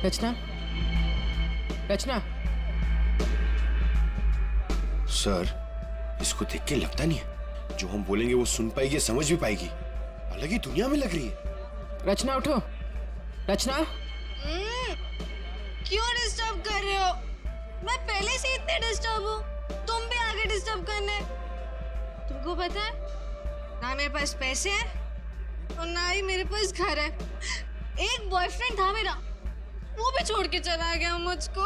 रचना, रचना। Sir, इसको देख के लगता नहीं है जो हम बोलेंगे वो सुन पाएगी, समझ भी पाएगी। अलग ही दुनिया में लग रही है। रचना उठो, रचना। क्यों डिस्टर्ब कर रहे हो? मैं पहले से इतने डिस्टर्ब हूँ, तुम भी आगे डिस्टर्ब करने। तुमको पता है ना मेरे पास पैसे हैं और ना ही मेरे पास घर है। एक बॉयफ्रेंड था मेरा, वो भी छोड़ के चला गया मुझको।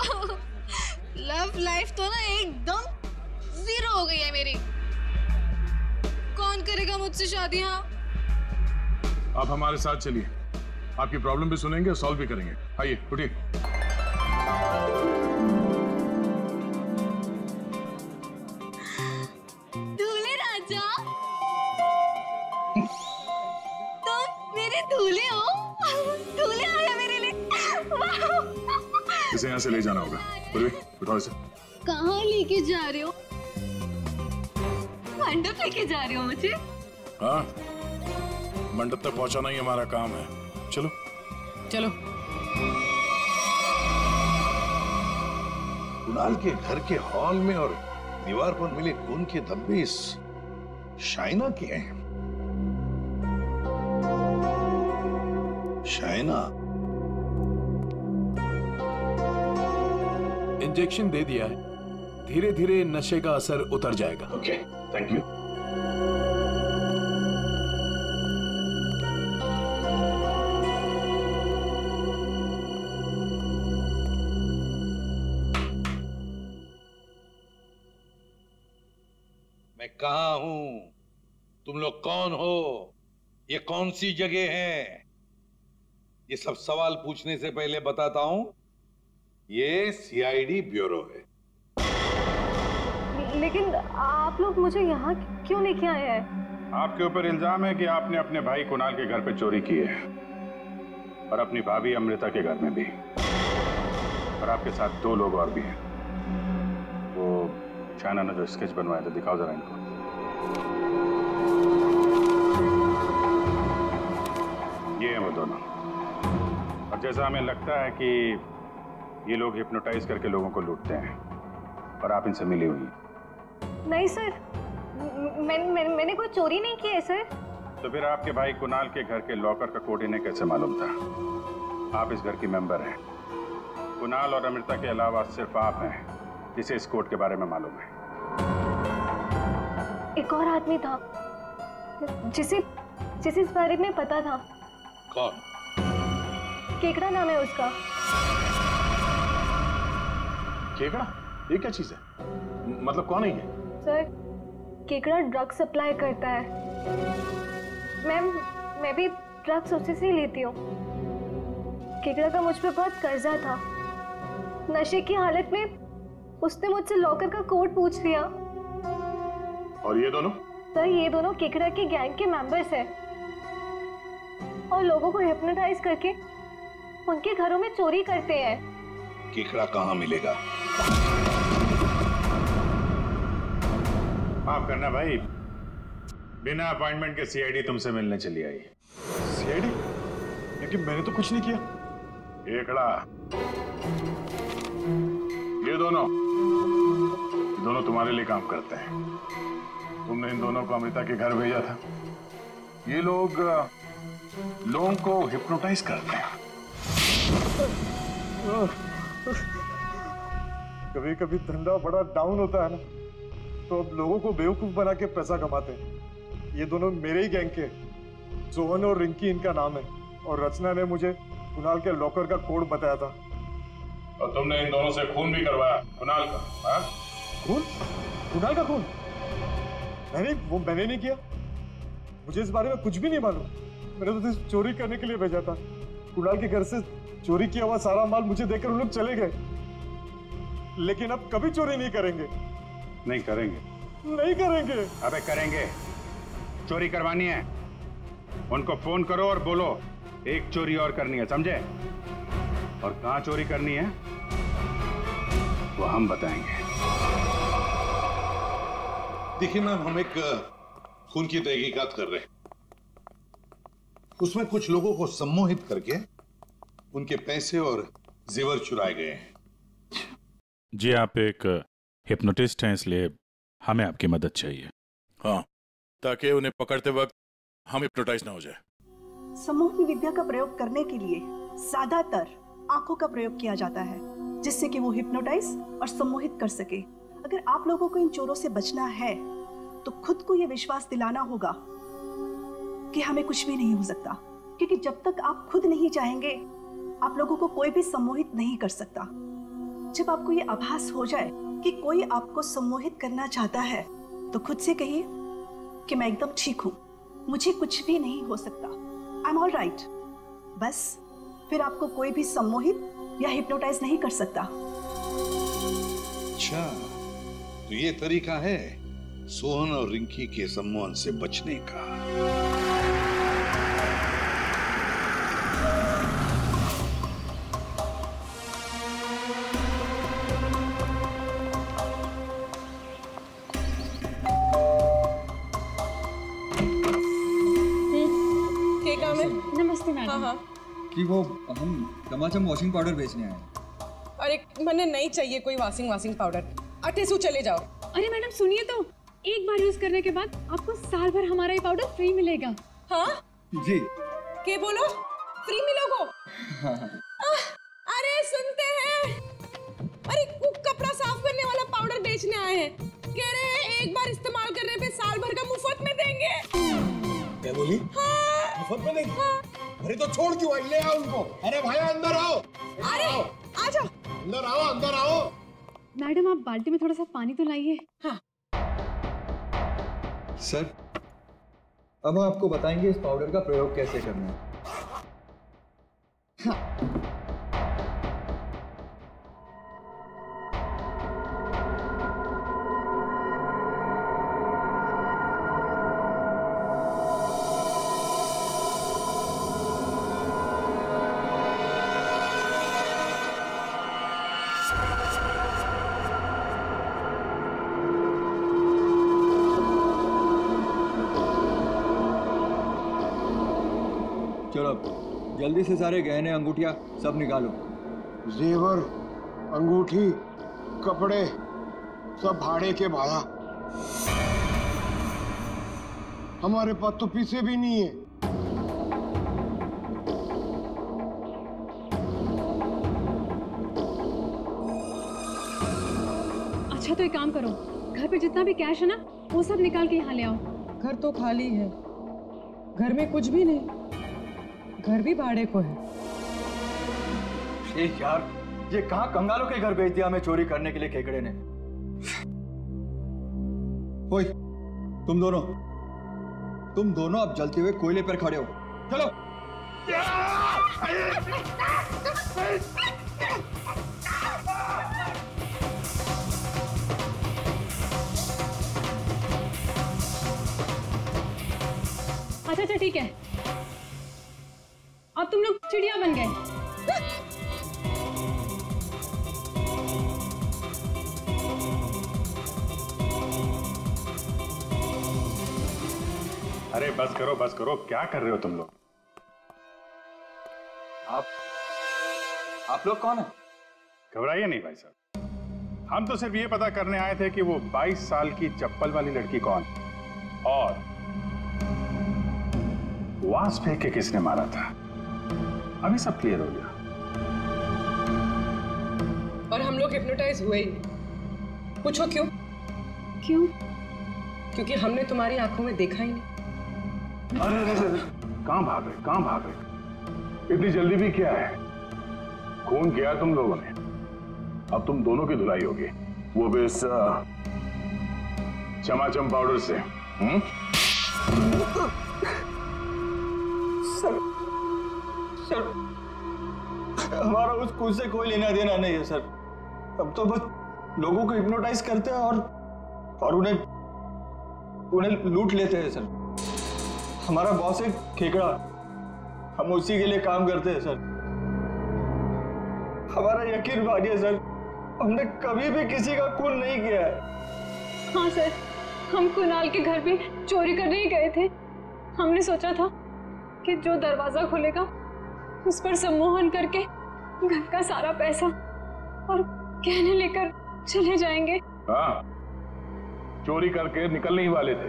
लव लाइफ तो ना एकदम जीरो हो गई है मेरी। कौन करेगा मुझसे शादी? हाँ, आप हमारे साथ चलिए, आपकी प्रॉब्लम भी सुनेंगे और सॉल्व भी करेंगे। आइए उठिए। दूल्हे राजा, तुम मेरे दूल्हे हो। दूल्हे आया मेरे लिए। इसे यहाँ से ले जाना होगा। पूर्वी, उठाओ इसे। कहाँ लेके जा रहे हो? मंडप लेके जा रहे हो मुझे? हाँ, मंडप तक पहुंचाना ही हमारा काम है। चलो चलो। कुणाल के घर के हॉल में और दीवार पर मिले खून के धब्बे इस शाइना के हैं। शाइना, इंजेक्शन दे दिया है, धीरे धीरे नशे का असर उतर जाएगा। Okay, thank you. मैं कहाँ हूं? तुम लोग कौन हो? ये कौन सी जगह है? ये सब सवाल पूछने से पहले बताता हूं, ये सीआईडी ब्यूरो है। लेकिन आप लोग मुझे यहाँ क्यों लेके आए हैं? आपके ऊपर इल्जाम है कि आपने अपने भाई कुणाल के घर पे चोरी की है और अपनी भाभी अमृता के घर में भी, और आपके साथ 2 लोग और भी हैं। वो शाइना ने जो स्केच बनवाया था, दिखाओ जरा इनको। ये हैं वो दोनों, और जैसा हमें लगता है कि ये लोग हिप्नोटाइज करके लोगों को लूटते हैं और आप इनसे मिली हुई हैं। नहीं सर, मैंने कोई चोरी नहीं की है सर। तो फिर आपके भाई कुणाल के घर के लॉकर का कोड इन्हें कैसे मालूम था? आप इस घर की मेंबर हैं। कुणाल और अमृता के अलावा सिर्फ आप हैं जिसे इस कोड के बारे में मालूम है। एक और आदमी था जिसे इस बारे में पता था। कौन? केकड़ा नाम है उसका। केकड़ा? ये क्या चीज है? मतलब कौन है ये? सर, केकड़ा ड्रग सप्लाई करता है। मैं भी ड्रग्स उसी से लेती हूँ। केकड़ा का मुझ पे बहुत कर्जा था। नशे की हालत में उसने मुझसे लॉकर का कोड पूछ लिया। और ये दोनों? सर, ये दोनों केकड़ा के गैंग के मेंबर्स हैं और लोगों को हिप्नोटाइज करके उनके घरों में चोरी करते हैं। केकड़ा कहाँ मिलेगा? माफ करना भाई, बिना अपॉइंटमेंट के सीआईडी तुमसे मिलने चली आई। सीआईडी? लेकिन मैंने तो कुछ नहीं किया। केकड़ा, ये दोनों तुम्हारे लिए काम करते हैं। तुमने इन दोनों को अमृता के घर भेजा था। ये लोग लोगों को हिप्नोटाइज करते हैं। कभी कभी धंधा बड़ा डाउन होता है ना, तो अब लोगों को बेवकूफ बना के पैसा कमाते हैं। ये दोनों मेरे ही गैंग के, सोहन और रिंकी इनका नाम है, और रचना ने मुझे कुणाल के लॉकर का कोड बताया था। और तुमने इन दोनों से खून भी करवाया कुणाल का? हाँ? खून? कुणाल का खून? मैंने नहीं किया। मुझे इस बारे में कुछ भी नहीं मालूम। मैंने तो सिर्फ चोरी करने के लिए भेजा था। कुणाल के घर से चोरी किया हुआ सारा माल मुझे देकर उन लोग चले गए। लेकिन अब कभी चोरी नहीं करेंगे। नहीं करेंगे? नहीं करेंगे। अबे करेंगे। चोरी करवानी है, उनको फोन करो और बोलो एक चोरी और करनी है, समझे? और कहाँ चोरी करनी है वो हम बताएंगे। देखिए मैम, हम एक खून की तहकीकात कर रहे हैं। उसमें कुछ लोगों को सम्मोहित करके उनके पैसे और जेवर चुराए गए हैं। जी आप एक हिप्नोटिस्ट हैं, इसलिए हमें आपकी मदद चाहिए। हाँ, ताकि उन्हें पकड़ते वक्त हम हिप्नोटाइज ना हो जाए। सम्मोहन विद्या का प्रयोग करने के लिए ज्यादातर आंखों का प्रयोग किया जाता है, जिससे कि वो हिप्नोटाइज और सम्मोहित कर सके। अगर आप लोगों को इन चोरों से बचना है तो खुद को ये विश्वास दिलाना होगा कि हमें कुछ भी नहीं हो सकता, क्योंकि जब तक आप खुद नहीं चाहेंगे आप लोगों को कोई भी सम्मोहित नहीं कर सकता। जब आपको ये आभास हो जाए कि कोई आपको सम्मोहित करना चाहता है तो खुद से कहिए कि मैं एकदम ठीक हूँ, मुझे कुछ भी नहीं हो सकता, आई एम ऑल राइट। बस फिर आपको कोई भी सम्मोहित या हिप्नोटाइज नहीं कर सकता। अच्छा, तो ये तरीका है सोहन और रिंकी के सम्मोहन से बचने का। नमस्ते मैडम। हाँ कि वो हम चमाचम वॉशिंग पाउडर बेचने आए। अरे मैंने नहीं चाहिए कोई वॉशिंग पाउडर, अटेसू चले जाओ। अरे मैडम सुनिए तो, एक बार यूज करने के बाद आपको साल भर हमारा ये पाउडर फ्री मिलेगा। हाँ जी। के बोलो फ्री मिलोगो? हाँ। अरे सुनते हैं, अरे कपड़ा साफ करने वाला पाउडर बेचने आए हैं, कह रहे हैं एक बार इस्तेमाल करने पे साल भर का मुफ्त में देंगे। क्या बोली? हाँ। मुफ्त में देंगे? हाँ। अरे तो छोड़ क्यों आई? ले आओ उनको। अरे भाई अंदर आओ। अरे आ जाओ। अंदर आओ, अंदर आओ। मैडम आप बाल्टी में थोड़ा सा पानी तो लाइए। हाँ। सर, अब हम आपको बताएंगे इस पाउडर का प्रयोग कैसे करना है। हाँ। चलो जल्दी से सारे गहने अंगूठियां सब निकालो। जेवर, अंगूठी, कपड़े सब भाड़े के भाड़ा। हमारे पास तो पैसे भी नहीं है। अच्छा तो एक काम करो, घर पे जितना भी कैश है ना वो सब निकाल के यहाँ ले आओ। घर तो खाली है, घर में कुछ भी नहीं, घर भी भाड़े को है। यार ये कहाँ कंगालों के घर भेज दिया हमें चोरी करने के लिए केकड़े ने। ओए तुम दोनों अब जलते हुए कोयले पर खड़े हो। चलो। अच्छा ठीक है, अब तुम लोग चिड़िया बन गए। अरे बस करो, क्या कर रहे हो तुम लोग? आप लोग कौन है? घबराइए नहीं भाई साहब, हम तो सिर्फ ये पता करने आए थे कि वो 22 साल की चप्पल वाली लड़की कौन और वास फेंक के किसने मारा था। अभी सब क्लियर हो गया। और हम लोग हिप्नोटाइज हुए ही नहीं। पूछो क्यों? क्यों? क्योंकि हमने तुम्हारी आंखों में देखा ही नहीं। अरे कहां भाग रहे? इतनी जल्दी भी क्या है? खून किया तुम लोगों ने, अब तुम दोनों की धुलाई होगी, वो भी इस चमाचम पाउडर से। सर हमारा उस खून से कोई लेना देना नहीं है सर। अब तो बस लोगों को हिप्नोटाइज करते हैं और उन्हें लूट लेते हैं सर। हमारा बॉस है खेकड़ा, हम उसी के लिए काम करते हैं सर। हमारा यकीन मानिए सर, हमने कभी भी किसी का खून नहीं किया है। हाँ सर, हम कुणाल के घर पे चोरी करने ही गए थे। हमने सोचा था कि जो दरवाजा खुलेगा उस पर सम्मोहन करके घर का सारा पैसा और गहने लेकर चले जाएंगे। हाँ, चोरी करके निकलने ही वाले थे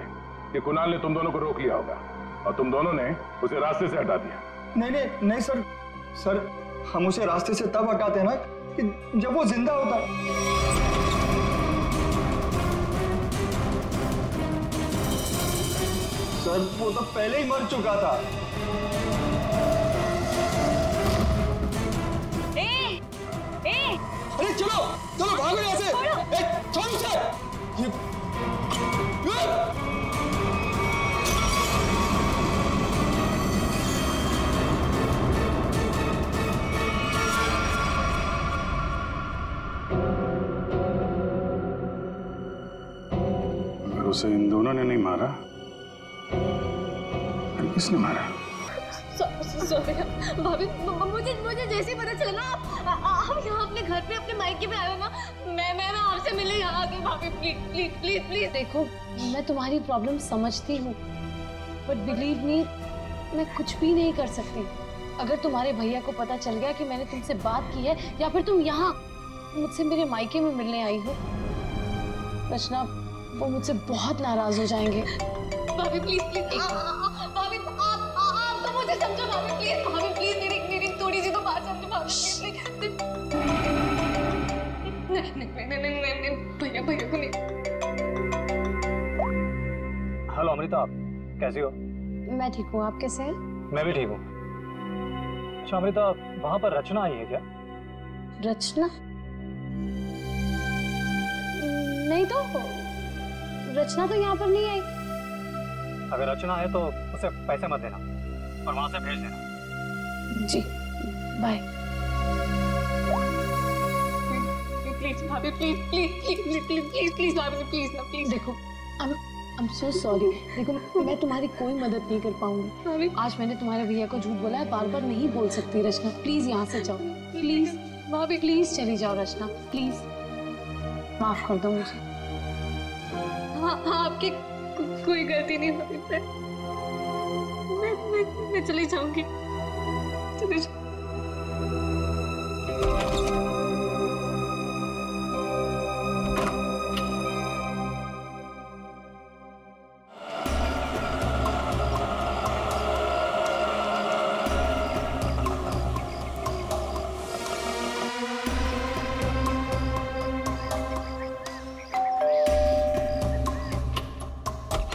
कि कुणाल ने तुम दोनों को रोक लिया होगा और तुम दोनों ने उसे रास्ते से हटा दिया। नहीं नहीं नहीं सर, सर हम उसे रास्ते से तब हटाते ना कि जब वो जिंदा होता। सर वो तो पहले ही मर चुका था। अरे चलो चलो भागो यहाँ से। छोड़ो उसे। अगर उसे इन दोनों ने नहीं मारा, फिर किसने मारा? भाभी, मुझे जैसे ही पता चला ना आप यहाँ अपने घर पे अपने मायके में आए हो ना, मैं आपसे मिलने यहाँ आ गई। भाभी प्लीज प्लीज प्लीज प्लीज। देखो मैं तुम्हारी प्रॉब्लम समझती हूँ, बट बिलीव मी मैं कुछ भी नहीं कर सकती। अगर तुम्हारे भैया को पता चल गया कि मैंने तुमसे बात की है या फिर तुम यहाँ मुझसे मेरे मायके में मिलने आई हो, रचना वो मुझसे बहुत नाराज हो जाएंगे। भाभी प्लीज प्लीज, भाभी आप तो मुझे समझो। भाभी प्लीज मेरी थोड़ी सी तो बात समझो। भाभी नहीं, भैया को नहीं। हेलो अमृता, आप कैसी हो? मैं ठीक हूँ, आप कैसे हैं? मैं भी ठीक हूँ। अच्छा अमृता, वहाँ पर रचना आई है क्या? रचना? नहीं तो, रचना तो यहाँ पर नहीं आई। अगर रचना है तो उसे पैसे मत देना और वहाँ से भेज देना। जी बाय। प्लीज भाभी please please please please please please भाभी प्लीज ना प्लीज। देखो आई एम सो सॉरी। देखो मैं तुम्हारी कोई मदद नहीं कर पाऊंगी। आज मैंने तुम्हारे भैया को झूठ बोला है, बार बार नहीं बोल सकती। रचना प्लीज यहाँ से जाओ, प्लीज भाभी प्लीज चली जाओ। रचना प्लीज माफ कर दो मुझे। हाँ आपकी कोई गलती नहीं भाभी। मैं चली जाऊंगी। चली जाऊंगी।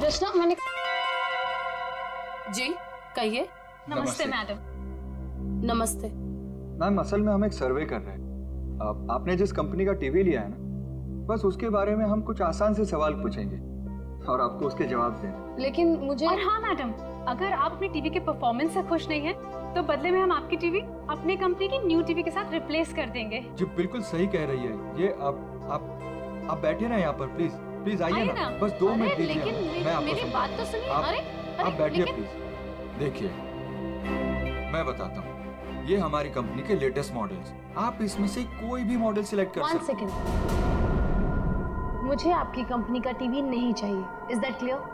रचना मैंने जी कहिए। नमस्ते मैडम। नमस्ते मैम, असल में हम एक सर्वे कर रहे हैं। आपने जिस कंपनी का टीवी लिया है ना, बस उसके बारे में हम कुछ आसान से सवाल पूछेंगे और आपको उसके जवाब देंगे। लेकिन मुझे और हाँ मैडम, अगर आप अपनी टीवी के परफॉर्मेंस से खुश नहीं हैं, तो बदले में हम आपकी टीवी अपने कंपनी की न्यू टीवी के साथ रिप्लेस कर देंगे। जी बिल्कुल सही कह रही है ये। आप बैठे ना यहाँ पर, प्लीज प्लीज आइए ना, बस 2 मिनट दीजिए। मैं आपको मेरी बात तो सुनिए। आप बैठिए प्लीज। देखिए मैं बताता हूँ, ये हमारी कंपनी के लेटेस्ट मॉडल्स। आप इसमें से कोई भी मॉडल सिलेक्ट कर सकते हैं। 1 सेकंड, मुझे आपकी कंपनी का टीवी नहीं चाहिए। Is that clear?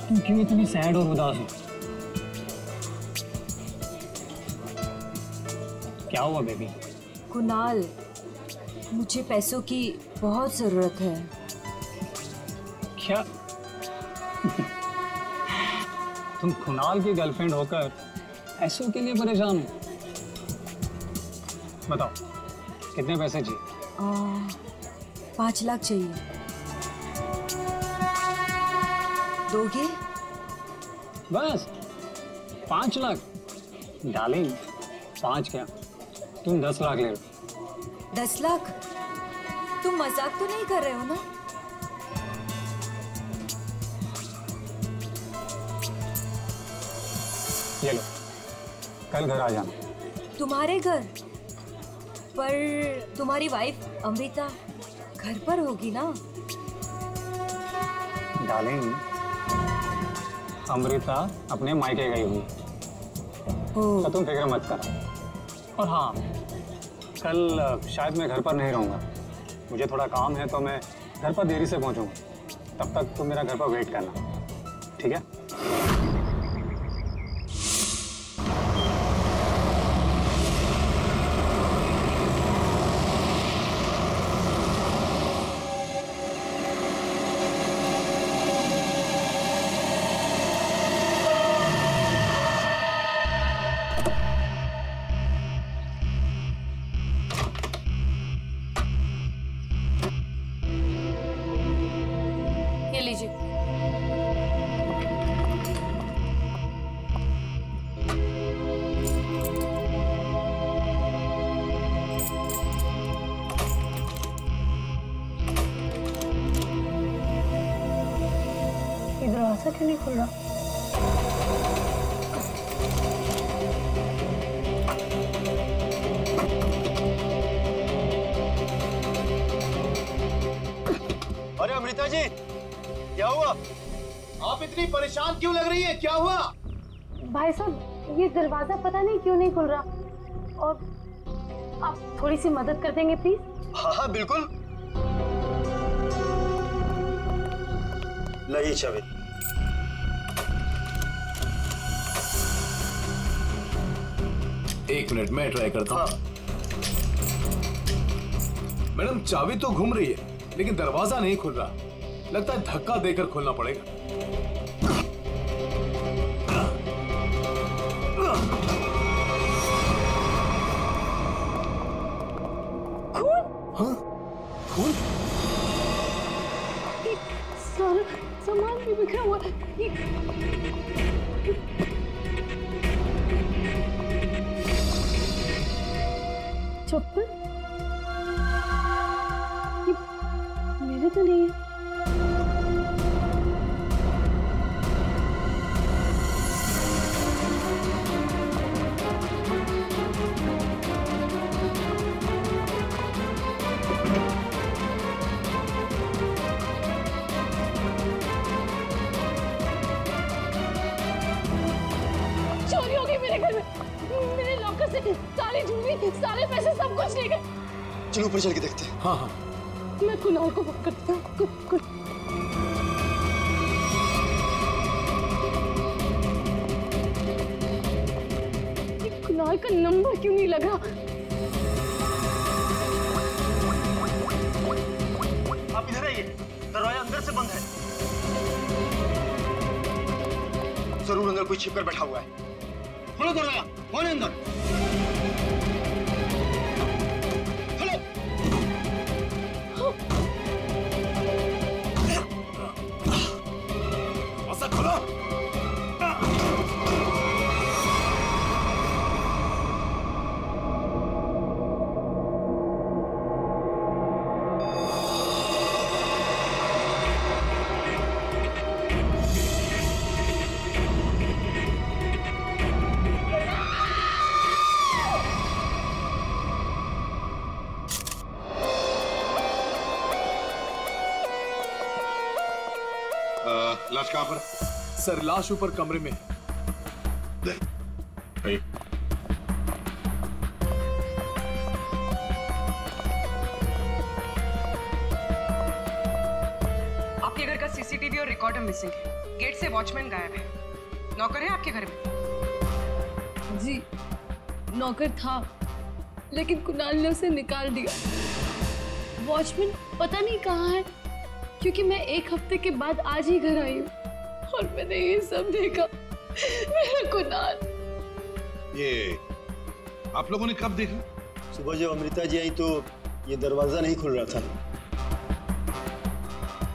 तुम क्यों इतनी सैड और उदास हो? क्या हुआ बेबी? कुणाल, मुझे पैसों की बहुत जरूरत है। क्या? तुम कुणाल की गर्लफ्रेंड होकर पैसों के लिए परेशान हो? बताओ कितने पैसे चाहिए? 5 लाख चाहिए। दोगे? बस 5 लाख। डार्लिंग 5 क्या, तुम 10 लाख ले लो। 10 लाख? तुम मजाक तो नहीं कर रहे हो ना? ये लो, कल घर आ जाना। तुम्हारे घर? पर तुम्हारी वाइफ अमृता घर पर होगी ना? डार्लिंग, अमृता अपने मायके गई हुई, तो तुम फिक्र मत करो। और हाँ, कल शायद मैं घर पर नहीं रहूँगा, मुझे थोड़ा काम है, तो मैं घर पर देरी से पहुँचूँगा। तब तक तुम मेरा घर पर वेट करना, ठीक है? दरवाजा क्यों नहीं खुल रहा? अरे अमृता जी, क्या हुआ? आप इतनी परेशान क्यों लग रही है? क्या हुआ? भाई साहब, ये दरवाजा पता नहीं क्यों नहीं खुल रहा, और आप थोड़ी सी मदद कर देंगे प्लीज? हाँ हाँ बिल्कुल। लाइए चाबी। एक मिनट, मैं ट्राई करता हूँ। मैडम, चाबी तो घूम रही है, लेकिन दरवाजा नहीं खुल रहा। लगता है धक्का देकर खोलना पड़ेगा। खून? हाँ, खून? सारा सामान भी बिखरा हुआ है। चप्पल? ये मेरे तो नहीं है। चोरी हो गई मेरे घर में। मेरे लॉकर से सारी ज्वेलरी, सारे पैसे, सब कुछ ले गए। चलो ऊपर चल के देखते हैं। हाँ हाँ। मैं कुणाल को फोन करता हूँ। कुणाल का नंबर क्यों नहीं लगा? आप इधर आइए, दरवाजा अंदर से बंद है। जरूर अंदर कोई छिपकर बैठा हुआ है। खोलो दरवाजा, कौन है अंदर? खोलो। ऐसा खोलो। लाश कहाँ पर? सर, लाश ऊपर कमरे में। आपके घर का सीसीटीवी और रिकॉर्डर मिसिंग है। गेट से वॉचमैन गायब है। नौकर है आपके घर में? जी, नौकर था, लेकिन कुणाल ने उसे निकाल दिया। वॉचमैन पता नहीं कहाँ है, क्योंकि मैं 1 हफ्ते के बाद आज ही घर आई हूँ और मैंने ये सब देखा। मेरा कुणाल। ये आप लोगों ने कब देखा? सुबह जब अमृता जी आई तो ये दरवाजा नहीं खुल रहा था।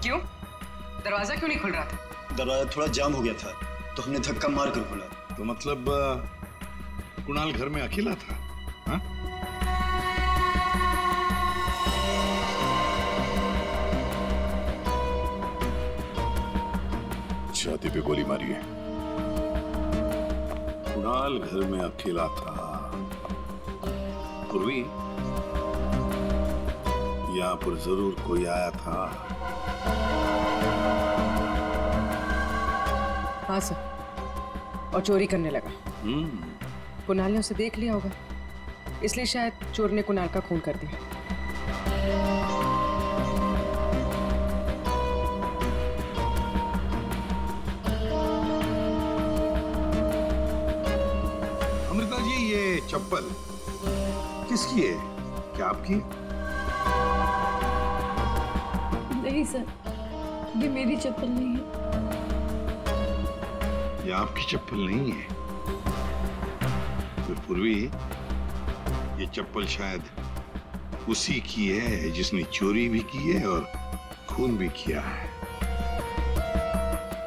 क्यों? दरवाजा क्यों नहीं खुल रहा था? दरवाजा थोड़ा जाम हो गया था तो हमने धक्का मार कर खोला। तो मतलब कुणाल घर में अकेला था? हाँ? छाती पे गोली मारी है। कुणाल घर में अकेला था। पूर्वी, यहाँ पर जरूर कोई आया था। हाँ सर, और चोरी करने लगा। कुणाल ने उसे देख लिया होगा, इसलिए शायद चोर ने कुणाल का खून कर दिया। अमृता जी, ये चप्पल किसकी है? क्या आपकी? नहीं सर, ये मेरी चप्पल नहीं है। ये आपकी चप्पल नहीं है? फिर पूर्वी, ये चप्पल शायद उसी की है जिसने चोरी भी की है और खून भी किया है।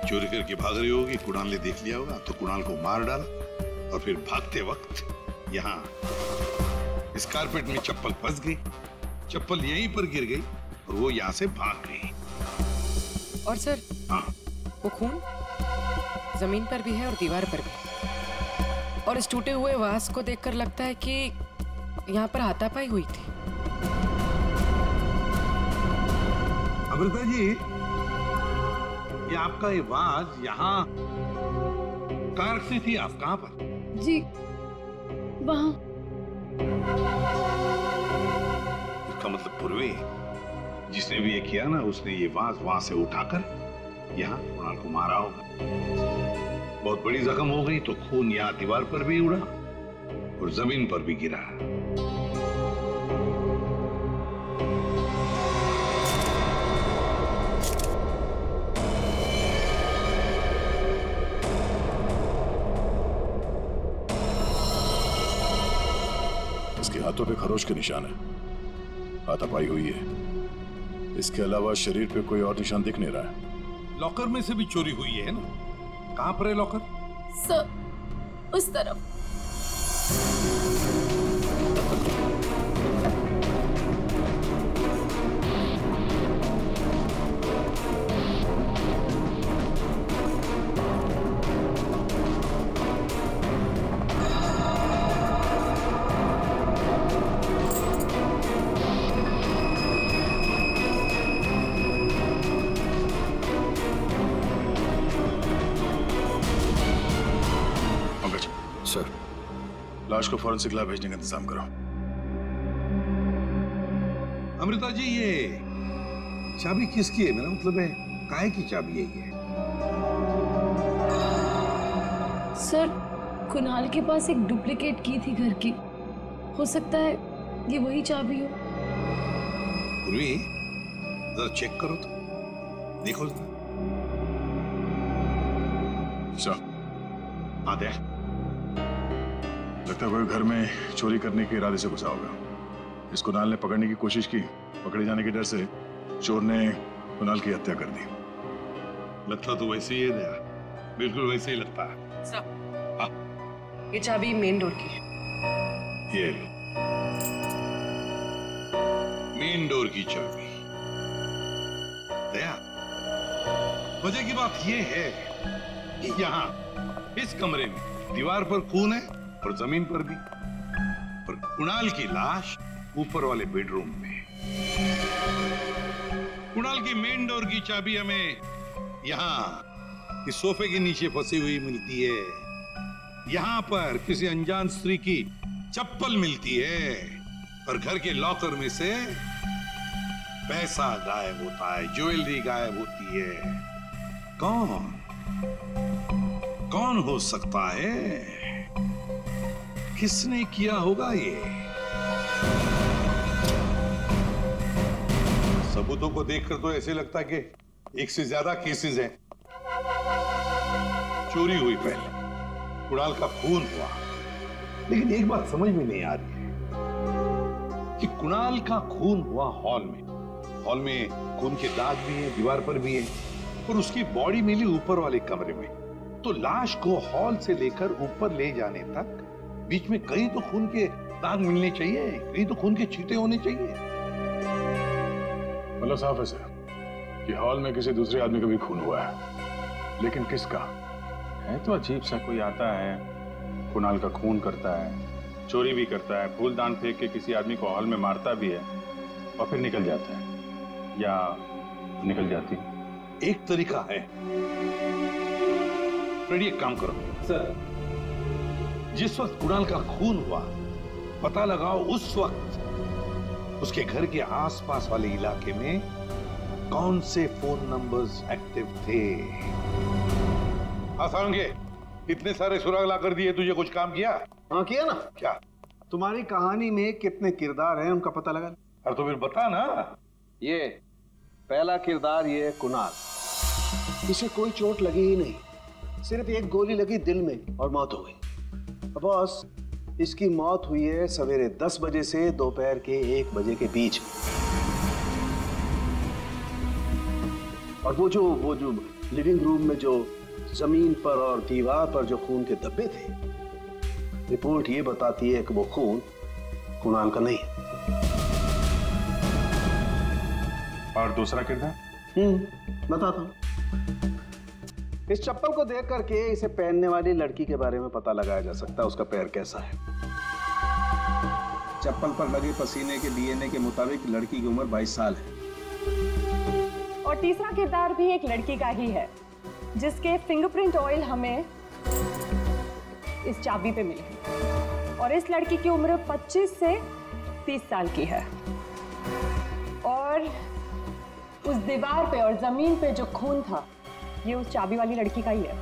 चोरी करके भाग रही होगी, कुणाल ने देख लिया होगा, तो कुणाल को मार डाला और फिर भागते वक्त यहाँ इस कारपेट में चप्पल फंस गई, चप्पल यहीं पर गिर गई और वो यहाँ से भाग गई। और सर, हाँ, वो खून जमीन पर भी है और दीवार पर भी, और इस टूटे हुए वास को देखकर लगता है कि यहाँ पर हाथापाई हुई थी। अमृता जी, ये आपका ये वाज यहाँ कार से थी? आप कहाँ पर? जी, वहाँ। इसका मतलब पूर्वी, जिसने भी ये किया ना, उसने ये वाज वहां से उठाकर यहाँ कुणाल को मारा होगा। बहुत बड़ी जख्म हो गई तो खून यहाँ दीवार पर भी उड़ा और जमीन पर भी गिरा। इसके हाथों पे खरोच के निशान है, हाथापाई हुई है। इसके अलावा शरीर पे कोई और निशान दिख नहीं रहा है। लॉकर में से भी चोरी हुई है ना? कहां पर है लॉकर? सर, उस तरफ। सर, लाश को फॉरेंसिक लैब भेजने का इंतजाम करो। अमृता जी, ये चाबी किसकी है? मेरा मतलब है, काहे की चाबी है ये? सर, कुणाल के पास एक डुप्लीकेट की थी घर की, हो सकता है ये वही चाबी हो। पूर्वी, जरा चेक करो तो, देखो जरा। हाँ, देख। लगता है कोई घर में चोरी करने के इरादे से घुसा होगा। इस कुणाल ने पकड़ने की कोशिश की, पकड़े जाने के डर से चोर ने कुणाल की हत्या कर दी। लगता तो वैसे ही है दया, बिल्कुल वैसे ही लगता है। सर, हाँ, ये चाबी मेन डोर की है। ये लो, मेन डोर की चाबी। दया, वजह की बात ये है कि यहाँ इस कमरे में दीवार पर खून है और जमीन पर भी, और कुणाल की लाश ऊपर वाले बेडरूम में। कुणाल की मेन डोर की चाबी हमें यहाँ इस सोफे के नीचे फंसी हुई मिलती है। यहाँ पर किसी अनजान स्त्री की चप्पल मिलती है और घर के लॉकर में से पैसा गायब होता है, ज्वेलरी गायब होती है। कौन हो सकता है? किसने किया होगा ये? सबूतों को देखकर तो ऐसे लगता है कि एक से ज्यादा केसेस हैं। चोरी हुई पहले, कुणाल का खून हुआ, लेकिन एक बात समझ में नहीं आ रही है कि कुणाल का खून हुआ हॉल में खून के दाग भी है, दीवार पर भी है, और उसकी बॉडी मिली ऊपर वाले कमरे में। तो लाश को हॉल से लेकर ऊपर ले जाने तक बीच में कहीं तो खून के दाग मिलने चाहिए, कहीं तो खून के छींटे होने चाहिए। मतलब साफ है सर कि हॉल में किसी दूसरे आदमी का भी खून हुआ है, लेकिन किसका है तो अजीब सा। कोई आता है, कुणाल का खून करता है, चोरी भी करता है, फूलदान फेंक के किसी आदमी को हॉल में मारता भी है और फिर निकल जाता है या निकल जाती है। एक तरीका है। फ्रेडी एक काम करो सर, जिस वक्त कुणाल का खून हुआ पता लगाओ उस वक्त उसके घर के आसपास वाले इलाके में कौन से फोन नंबर्स एक्टिव थे। आसान के इतने सारे सुराग ला कर दिए, तुझे कुछ काम किया? हाँ किया ना। क्या? तुम्हारी कहानी में कितने किरदार हैं उनका पता लगा। अरे तो फिर बता ना। ये पहला किरदार, ये कुणाल। इसे कोई चोट लगी ही नहीं, सिर्फ एक गोली लगी दिल में और मौत हो गई। बॉस, इसकी मौत हुई है सवेरे 10 बजे से दोपहर के 1 बजे के बीच में। और वो जो लिविंग रूम में जो जमीन पर और दीवार पर जो खून के धब्बे थे, रिपोर्ट ये बताती है कि वो खून कुणाल का नहीं है। और दूसरा किरदार? बताता हूं। इस चप्पल को देख करके इसे पहनने वाली लड़की के बारे में पता लगाया जा सकता है, उसका पैर कैसा है। चप्पल पर लगे पसीने के डीएनए के मुताबिक लड़की की उम्र 22 साल है। और तीसरा किरदार भी एक लड़की का ही है, जिसके फिंगरप्रिंट ऑयल हमें इस चाबी पे मिले। और इस लड़की की उम्र 25 से 30 साल की है। और उस दीवार पे और जमीन पे जो खून था, ये उस चाबी वाली लड़की का ही है।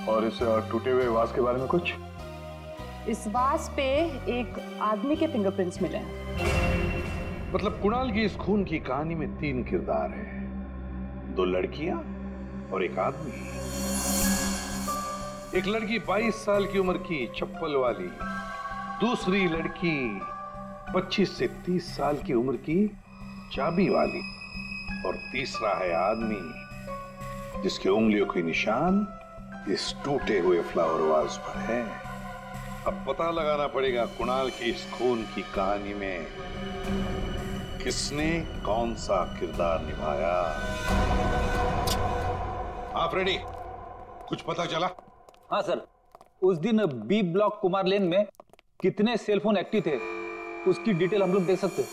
और इस टूटे हुए वास के बारे में कुछ? इस वास पे एक आदमी के फिंगरप्रिंट्स मिले हैं। मतलब कुणाल की इस खून की कहानी में 3 किरदार हैं, 2 लड़कियां और एक आदमी। एक लड़की 22 साल की उम्र की चप्पल वाली, दूसरी लड़की 25 से 30 साल की उम्र की चाबी वाली, और तीसरा है आदमी जिसके उंगलियों के निशान इस टूटे हुए फ्लावर वाज पर है। अब पता लगाना पड़ेगा कुणाल की इस खून की कहानी में किसने कौन सा किरदार निभाया। आप रेडी? कुछ पता चला? हाँ सर, उस दिन बी ब्लॉक कुमार लेन में कितने सेलफोन एक्टिव थे उसकी डिटेल हम लोग देख सकते हैं।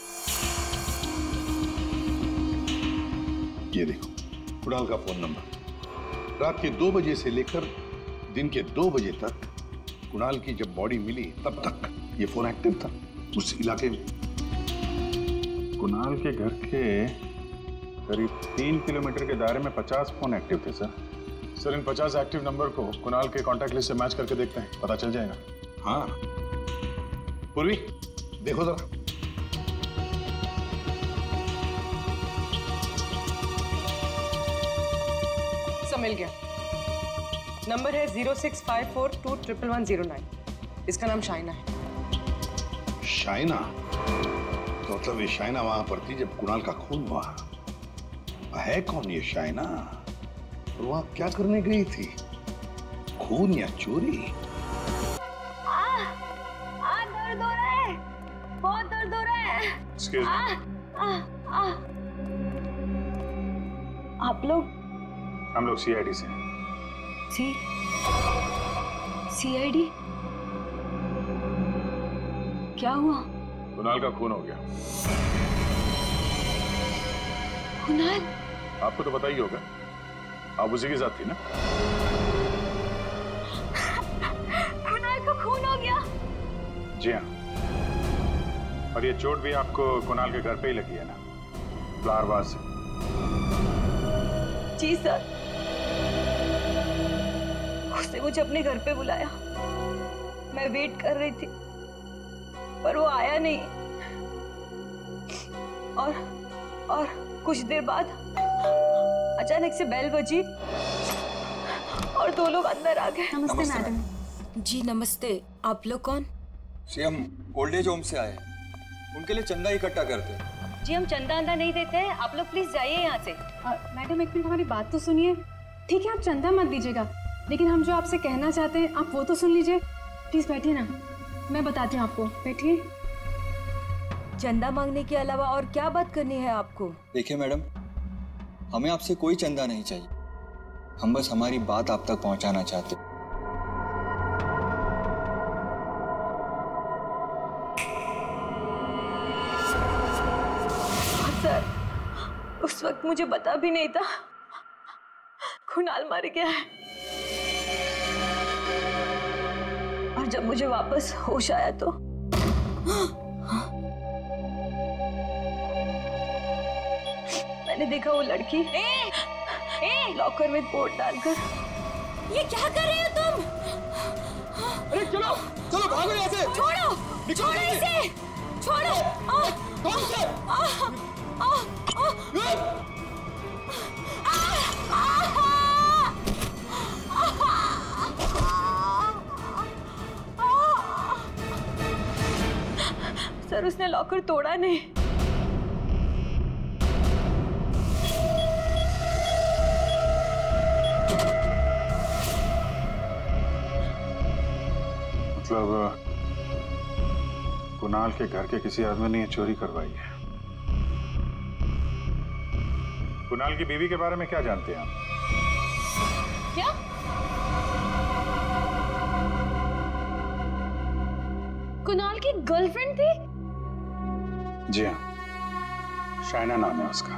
ये देखो कुणाल का फोन नंबर। रात के 2 बजे से लेकर दिन के 2 बजे तक कुणाल की जब बॉडी मिली तब तक ये फोन एक्टिव था उस इलाके में। कुणाल के घर के करीब 3 किलोमीटर के दायरे में 50 फोन एक्टिव थे सर। सर, इन 50 एक्टिव नंबर को कुणाल के कॉन्टैक्ट लिस्ट से मैच करके देखते हैं, पता चल जाएगा। हाँ पूर्वी देखो जरा। मिल गया। नंबर है 0654211109। इसका नाम शाइना है। शाइना? तो मतलब ये शाइना वहां पर थी जब कुणाल का खून हुआ। है कौन ये शाइना और वहां क्या करने गई थी? खून या चोरी? दर्द हो रहा है, बहुत दर्द हो रहा है। आप लोग? हम लोग सीआईडी से। सीआईडी? क्या हुआ? कुणाल का खून हो गया। कुणाल? आपको तो पता ही होगा, आप उसी के साथ थी ना? कुणाल का खून हो गया? जी हाँ। और ये चोट भी आपको कुणाल के घर पे ही लगी है ना, फ्लावरवास से? जी सर। उसने मुझे अपने घर पे बुलाया, मैं वेट कर रही थी पर वो आया नहीं। और कुछ देर बाद अचानक से बेल बजी और 2 लोग अंदर आ गए। नमस्ते मैडम। जी नमस्ते। आप लोग कौन? जी हम ओल्ड एज होम से आए हैं, उनके लिए चंदा इकट्ठा करते हैं। जी हम चंदा अंदा नहीं देते हैं, आप लोग प्लीज जाइए यहाँ से। मैडम एक मिनट हमारी बात तो सुनिए। ठीक है आप चंदा मत दीजिएगा, लेकिन हम जो आपसे कहना चाहते हैं आप वो तो सुन लीजिए। प्लीज बैठिए ना, मैं बताती हूँ आपको, बैठिए। चंदा मांगने के अलावा और क्या बात करनी है आपको? देखिए मैडम, हमें आपसे कोई चंदा नहीं चाहिए, हम बस हमारी बात आप तक पहुंचाना चाहते। सर, उस वक्त मुझे पता भी नहीं था कुणाल मर गया है, और जब मुझे वापस होश आया तो मैंने देखा वो लड़की लॉकर में कोट डालकर। ये क्या कर रहे हो तुम? अरे चलो चलो भागो यहाँ से। छोड़ो छोड़ो इसे, छोड़ो। सर उसने लॉकर तोड़ा नहीं। मतलब कुणाल के घर के किसी आदमी ने ये चोरी करवाई है। कुणाल की बीवी के बारे में क्या जानते हैं आप? क्या? कुणाल की गर्लफ्रेंड थी? जी हाँ, शाइना नाम है उसका।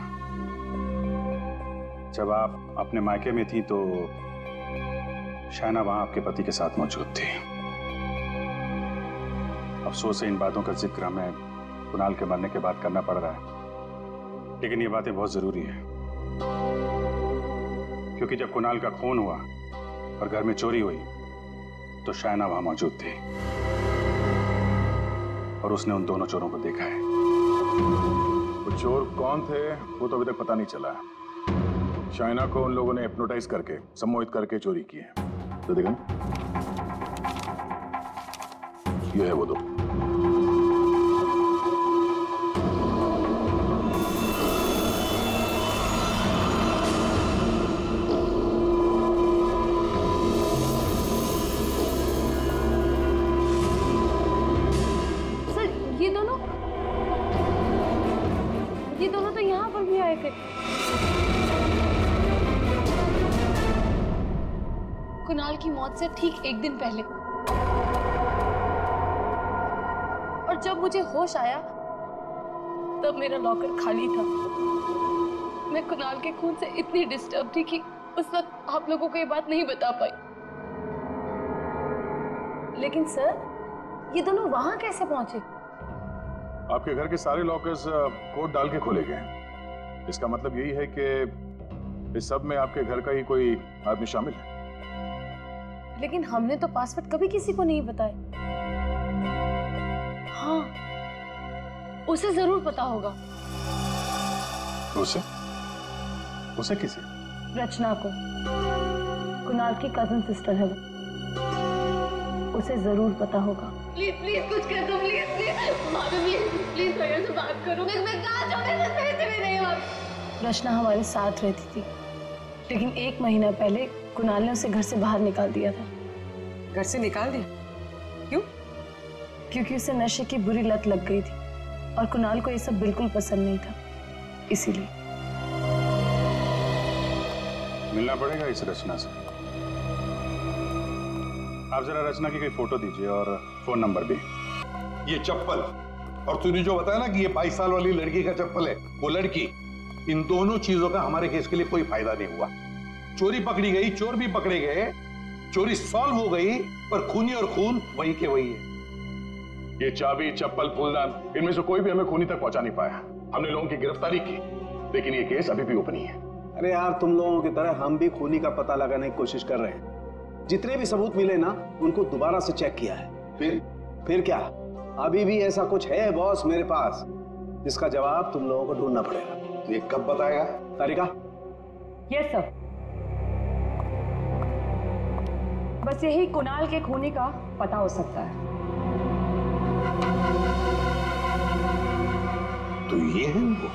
जब आप अपने मायके में थी तो शाइना वहां आपके पति के साथ मौजूद थी। अफसोस है इन बातों का जिक्र हमें कुणाल के मरने के बाद करना पड़ रहा है, लेकिन ये बातें बहुत जरूरी है, क्योंकि जब कुणाल का खून हुआ और घर में चोरी हुई तो शाइना वहां मौजूद थी और उसने उन दोनों चोरों को देखा है। वो चोर कौन थे वो तो अभी तक पता नहीं चला है। शाइना को उन लोगों ने हिप्नोटाइज करके, सम्मोहित करके चोरी की है। तो देखा ये है वो दो। ये दोनों तो यहाँ पर भी आए थे। कुणाल की मौत से ठीक एक दिन पहले। और जब मुझे होश आया तब मेरा लॉकर खाली था। मैं कुणाल के खून से इतनी डिस्टर्ब थी कि उस वक्त आप लोगों को ये बात नहीं बता पाई। लेकिन सर, ये दोनों वहां कैसे पहुंचे? आपके घर के सारे लॉकर्स कोड डाल के खोले गए। इसका मतलब यही है कि इस सब में आपके घर का ही कोई आदमी शामिल है। लेकिन हमने तो पासवर्ड कभी किसी को नहीं बताया। हाँ, उसे जरूर पता होगा। उसे किसे? रचना को। कुणाल की कजन सिस्टर है वो। उसे जरूर पता होगा। प्लीज प्लीज कुछ कर दो, प्लीज प्लीज भाभी प्लीज प्लीज भैया से बात करो। मैं कहाँ जाऊँगी, पैसे भी नहीं और। रचना हमारे साथ रहती थी, लेकिन 1 महीना पहले कुणाल ने उसे घर से बाहर निकाल दिया था। घर से निकाल दिया? क्यों? क्योंकि उसे नशे की बुरी लत लग गई थी और कुणाल को ये सब बिल्कुल पसंद नहीं था, इसीलिए। मिलना पड़ेगा इस रचना से। आप जरा रचना की कोई फोटो दीजिए और फोन नंबर भी। ये चप्पल और तूने जो बताया ना कि ये 22 साल वाली लड़की का चप्पल है, वो लड़की, इन दोनों चीजों का हमारे केस के लिए कोई फायदा नहीं हुआ। चोरी पकड़ी गई, चोर भी पकड़े गए, चोरी सॉल्व हो गई, पर खूनी और खून वही के वही है। ये चाबी, चप्पल, फूलदान, इनमें से कोई भी हमें खूनी तक पहुंचा नहीं पाया। हमने लोगों की गिरफ्तारी की, लेकिन ये केस अभी भी ओपन ही है। अरे यार, तुम लोगों की तरह हम भी खूनी का पता लगाने की कोशिश कर रहे हैं। जितने भी सबूत मिले ना, उनको दोबारा से चेक किया है। फिर क्या? अभी भी ऐसा कुछ है बॉस मेरे पास, जिसका जवाब तुम लोगों को ढूंढना पड़ेगा। तो ये कब बताएगा? तारिका? Yes sir. बस यही कुणाल के खूनी का पता हो सकता है। तो ये है वो।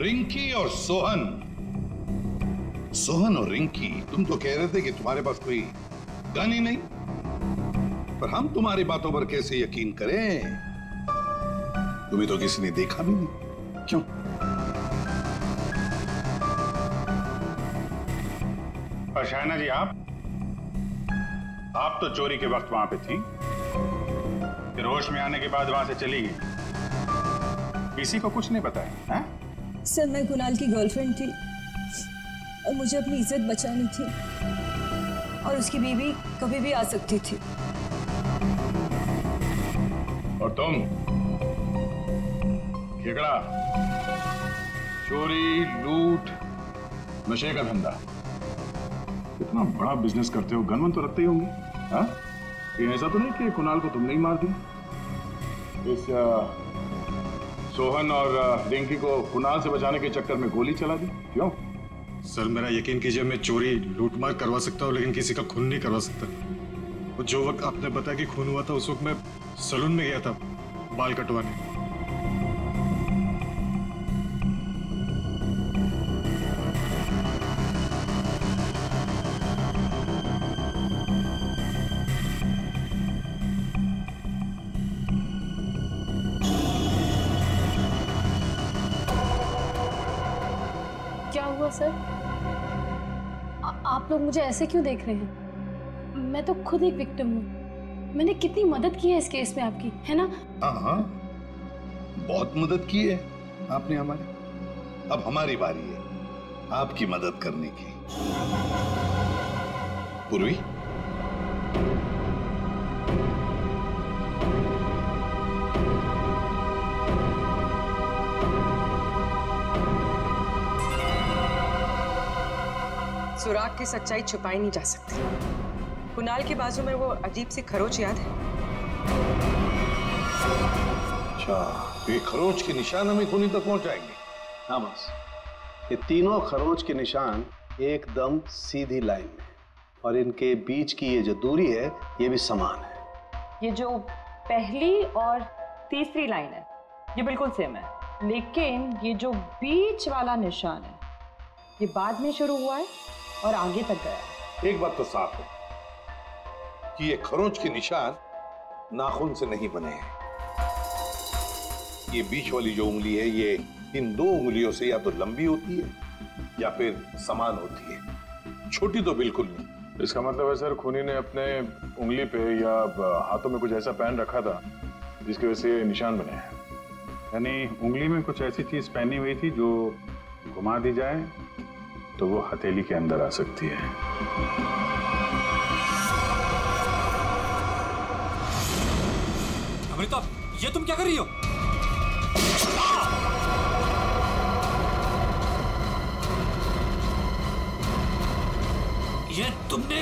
रिंकी और सोहन। सोहन और रिंकी, तुम तो कह रहे थे कि तुम्हारे पास कोई गन ही नहीं, पर हम तुम्हारी बातों पर कैसे यकीन करें? तुम्हें तो किसी ने देखा भी नहीं। क्यों? और शाहना जी, आप तो चोरी के वक्त वहां पे थी, फिर होश में आने के बाद वहां से चली गई, किसी को कुछ नहीं बताया? हैं? सर, मैं कुणाल की गर्लफ्रेंड थी और मुझे अपनी इज्जत बचानी थी, और उसकी बीवी कभी भी आ सकती थी। और तुम? खेकड़ा, चोरी, लूट, नशे का धंधा, कितना बड़ा बिजनेस करते हो, गन तो रखते ही होंगे। हाँ? ये ऐसा तो नहीं कि कुणाल को तुमने ही मार दिया? इस सोहन और रिंकी को कुणाल से बचाने के चक्कर में गोली चला दी, क्यों? सर, मेरा यकीन कीजिए, मैं चोरी लूटमार करवा सकता हूँ, लेकिन किसी का खून नहीं करवा सकता। और जो वक्त आपने बताया कि खून हुआ था, उस वक्त मैं सैलून में गया था बाल कटवाने। सर, आप लोग मुझे ऐसे क्यों देख रहे हैं? मैं तो खुद एक विक्टिम हूँ। मैंने कितनी मदद की है इस केस में आपकी, है ना? हाँ, बहुत मदद की है आपने हमारी। अब हमारी बारी है आपकी मदद करने की। पूर्वी, सुराग की सच्चाई छुपाई नहीं जा सकती। कुणाल के बाजू में वो अजीब सी खरोच याद है? अच्छा, ये खरोच के निशान हमें खूनी तक पहुंचाएंगे? हाँ बस, ये तीनों खरोच के निशान एकदम सीधी लाइन में, और इनके बीच की ये जो दूरी है ये भी समान है। ये जो पहली और तीसरी लाइन है ये बिल्कुल सेम है, लेकिन ये जो बीच वाला निशान है ये बाद में शुरू हुआ है और आगे तक गया। एक बात तो साफ है कि ये खरोंच के निशान नाखून से नहीं बने हैं। ये बीच वाली जो उंगली है ये इन दो उंगलियों से या तो लंबी होती है या फिर समान होती है, छोटी तो बिल्कुल नहीं। इसका मतलब है सर, खूनी ने अपने उंगली पे या हाथों में कुछ ऐसा पहन रखा था जिसकी वजह से निशान बने हैं। यानी उंगली में कुछ ऐसी चीज पहनी हुई थी जो घुमा दी जाए तो वो हथेली के अंदर आ सकती है। अमृता, ये तुम क्या कर रही हो? ये तुमने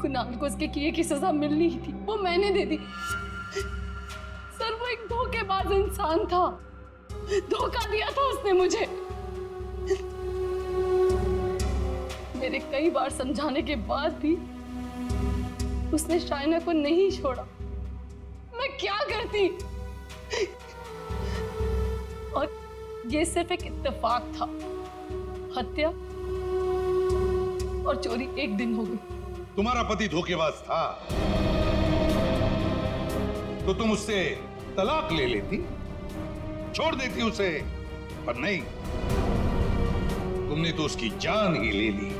कुणाल को उसके किए की सजा मिलनी ही थी, वो मैंने दे दी। सर, वो एक धोखेबाज इंसान था, धोखा दिया था उसने मुझे। मेरे कई बार समझाने के बाद भी उसने शाइना को नहीं छोड़ा। मैं क्या करती? और ये सिर्फ एक इत्तेफाक था। हत्या और चोरी एक दिन हो गई। तुम्हारा पति धोखेबाज था तो तुम उससे तलाक ले लेती, छोड़ देती उसे, पर नहीं, तुमने तो उसकी जान ही ले ली।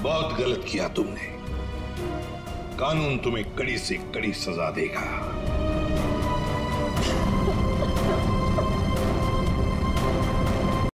बहुत गलत किया तुमने। कानून तुम्हें कड़ी से कड़ी सजा देगा।